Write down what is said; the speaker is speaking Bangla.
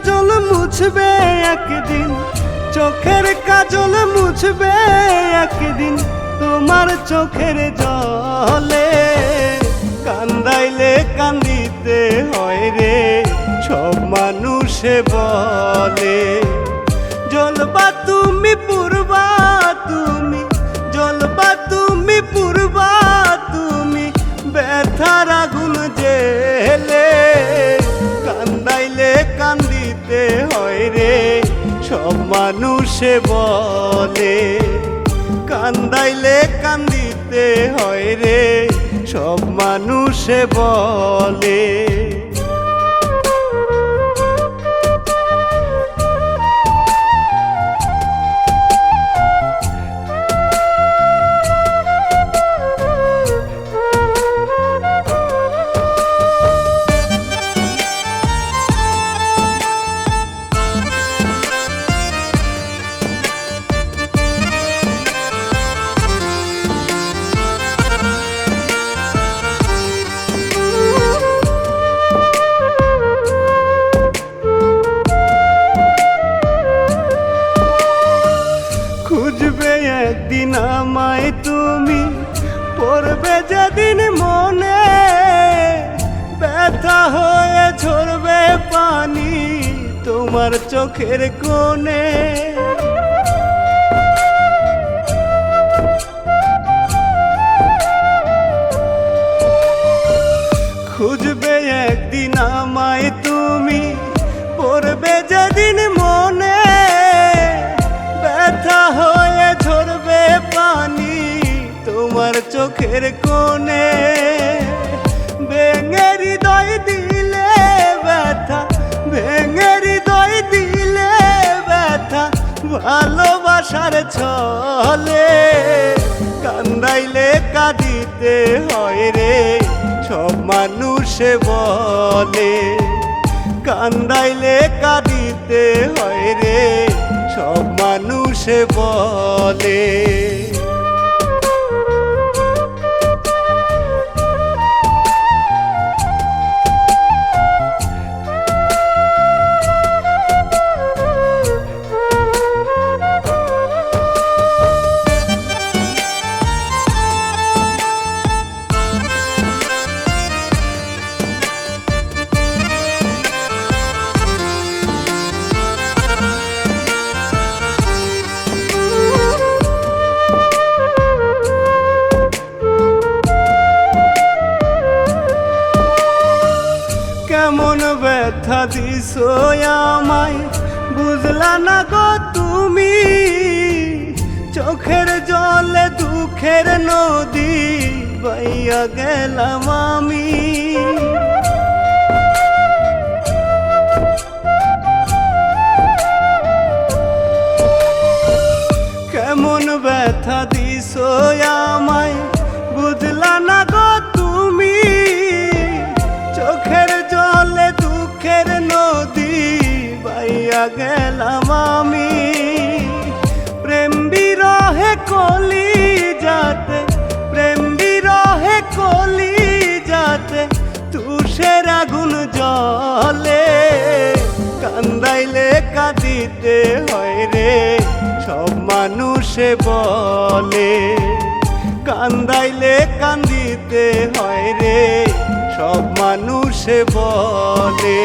কাজল মুছবে একদিন, চোখের কাজল মুছবে একদিন তোমার চোখের জলে। কান্দাইলে কান্দিতে হয় রে সব মানুষে বলে। জ্বলবা তুমি পুরবা তুমি, জ্বলবা তুমি পুরবা তুমি ব্যথার আগুন জেলে। কান্দাইলে কান্দিতে হয় রে সব মানুষে বলে। কান্দাইলে কান্দিতে হয় রে সব মানুষে বলে। খুঁজবে একদিন আমায় তুমি, পড়বে যেদিন মনে। ব্যথা হয়ে ঝরবে পানি তোমার চোখের কোণে। খুঁজবে একদিন আমায় তুমি, পড়বে যেদিন মনে। ব্যথা হয়ে ঝরবে পানি তোমার চোখের কোণে। ভেঙে হৃদয় দিলে ব্যথা, ভেঙে হৃদয় দিলে ব্যথা ভালোবাসার ছলে। কান্দাইলে কাঁদিতে হয় রে সব মানুষে বলে। কান্দাইলে কাঁদিতে হয় রে সব মানুষে বলে। কেমন ব্যথা দিছো আমায় বুঝলা না গো তুমি। চোখের জলে দুঃখের নদী বাইয়া গেলাম আমি। কেমন ব্যথা দিছো আমায় বুঝলা না গো তুমি। চোখের জলে দুঃখের নদী বাইয়া গেলাম আমি। প্রেম বিরহে কলি যাতে, প্রেম বিরহে কলি যাতে তুষের আগুন জলে। কান্দাইলে কাঁদিতে হয় রে সব মানুষে বলে। কান্দাইলে কান্দিতে হয় রে সব মানুষে বলে।